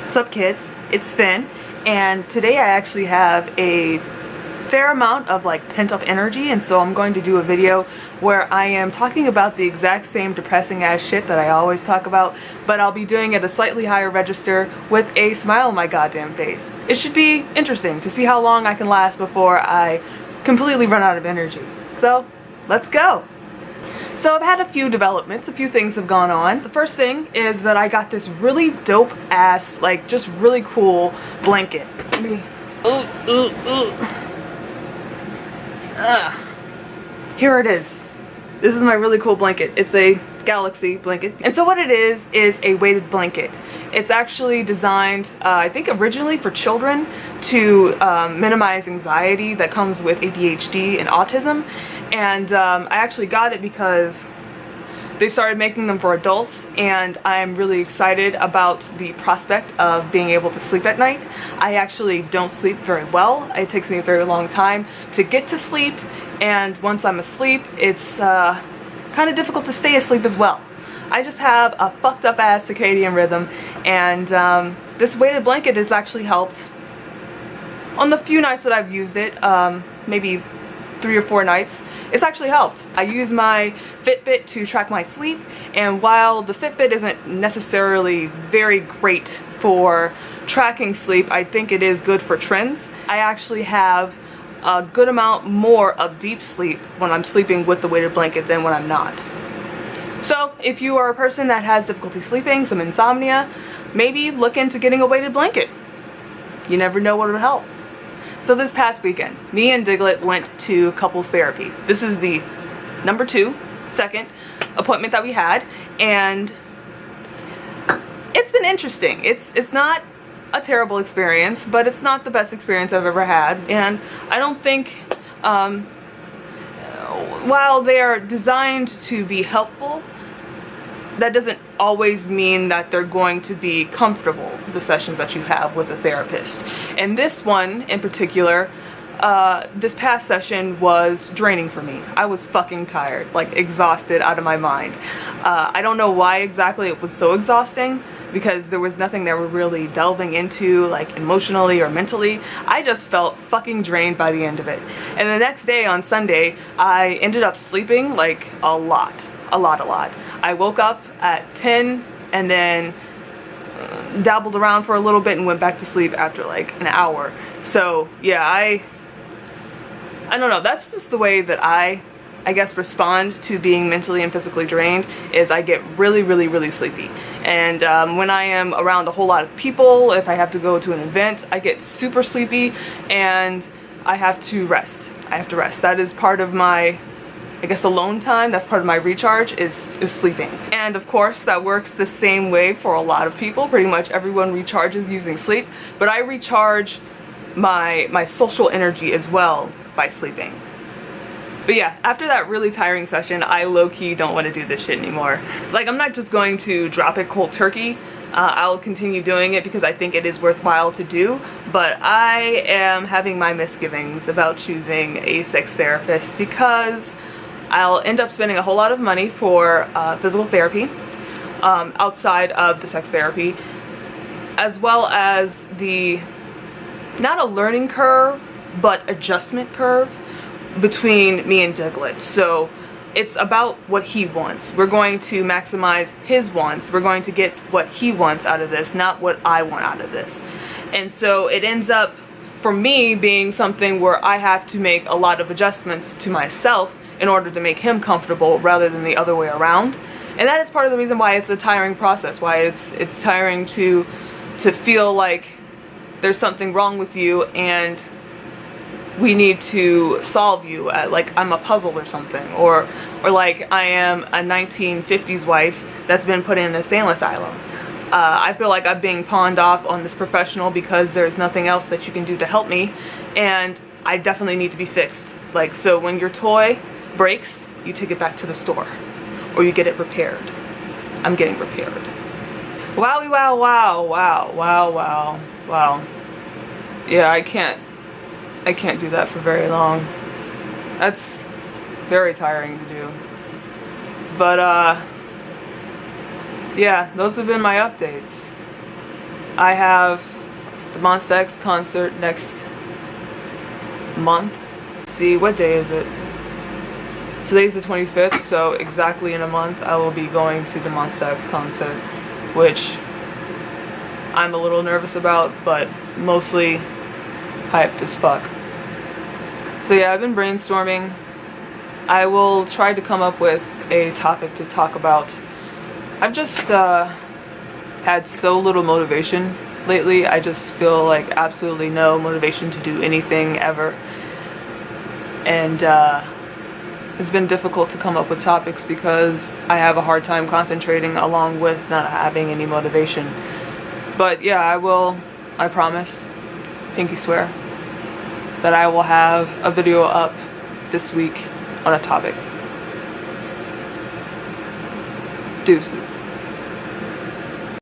What's up, kids? It's Finn, and today I actually have a fair amount of pent-up energy, and so I'm going to do a video where I am talking about the exact same depressing ass shit that I always talk about, but I'll be doing it at a slightly higher register with a smile on my goddamn face. It should be interesting to see how long I can last before I completely run out of energy. So, let's go! So I've had a few developments, a few things have gone on. The first thing is that I got this really dope ass, just really cool blanket. Here it is. This is my really cool blanket. It's a galaxy blanket. And so what it is a weighted blanket. It's actually designed, I think originally for children to minimize anxiety that comes with ADHD and autism. And I actually got it because they started making them for adults, and I'm really excited about the prospect of being able to sleep at night. I actually don't sleep very well. It takes me a very long time to get to sleep, and once I'm asleep, it's kind of difficult to stay asleep as well. I just have a fucked up ass circadian rhythm, and this weighted blanket has actually helped on the few nights that I've used it, maybe 3 or 4 nights. It's actually helped. I use my Fitbit to track my sleep, and while the Fitbit isn't necessarily very great for tracking sleep, I think it is good for trends. I actually have a good amount more of deep sleep when I'm sleeping with the weighted blanket than when I'm not. So if you are a person that has difficulty sleeping, some insomnia, maybe look into getting a weighted blanket. You never know what will help. So this past weekend, me and Diglett went to couples therapy. This is the second appointment that we had, and it's been interesting. It's not a terrible experience, but it's not the best experience I've ever had. And I don't think, while they are designed to be helpful, that doesn't always mean that they're going to be comfortable, the sessions that you have with a therapist. And this one in particular, this past session was draining for me. I was fucking tired, exhausted out of my mind. I don't know why exactly it was so exhausting, because there was nothing that we're really delving into, emotionally or mentally. I just felt fucking drained by the end of it. And the next day on Sunday, I ended up sleeping a lot. I woke up at 10 and then dabbled around for a little bit and went back to sleep after an hour. So yeah, I don't know, that's just the way that I guess respond to being mentally and physically drained, is I get really sleepy. And when I am around a whole lot of people, if I have to go to an event, I get super sleepy and I have to rest. That is part of my, I guess, alone time. That's part of my recharge is sleeping. And of course that works the same way for a lot of people. Pretty much everyone recharges using sleep, but I recharge my social energy as well by sleeping. But yeah, after that really tiring session, I low-key don't want to do this shit anymore. I'm not just going to drop it cold turkey. I'll continue doing it because I think it is worthwhile to do, but I am having my misgivings about choosing a sex therapist because I'll end up spending a whole lot of money for physical therapy outside of the sex therapy, as well as the, not a learning curve, but adjustment curve between me and Diglett. So it's about what he wants. We're going to maximize his wants. We're going to get what he wants out of this, not what I want out of this. And so it ends up, for me, being something where I have to make a lot of adjustments to myself in order to make him comfortable rather than the other way around. And that is part of the reason why it's a tiring process, why it's tiring to feel like there's something wrong with you and we need to solve you, I'm a puzzle or something, or I am a 1950s wife that's been put in an insane asylum. I feel like I'm being pawned off on this professional because there's nothing else that you can do to help me, and I definitely need to be fixed. So when your toy breaks, you take it back to the store, or you get it repaired. I'm getting repaired. Wowie wow wow wow wow wow wow. Yeah, I can't do that for very long. That's very tiring to do. But yeah, those have been my updates. I have the Monsta X concert next month. Let's see, what day is it? Today's the 25th, so exactly in a month I will be going to the Monsta X concert, which I'm a little nervous about, but mostly hyped as fuck. So yeah, I've been brainstorming. I will try to come up with a topic to talk about. I've just had so little motivation lately. I just feel like absolutely no motivation to do anything ever. And it's been difficult to come up with topics because I have a hard time concentrating along with not having any motivation. But yeah, I promise, pinky swear, that I will have a video up this week on a topic. Deuces.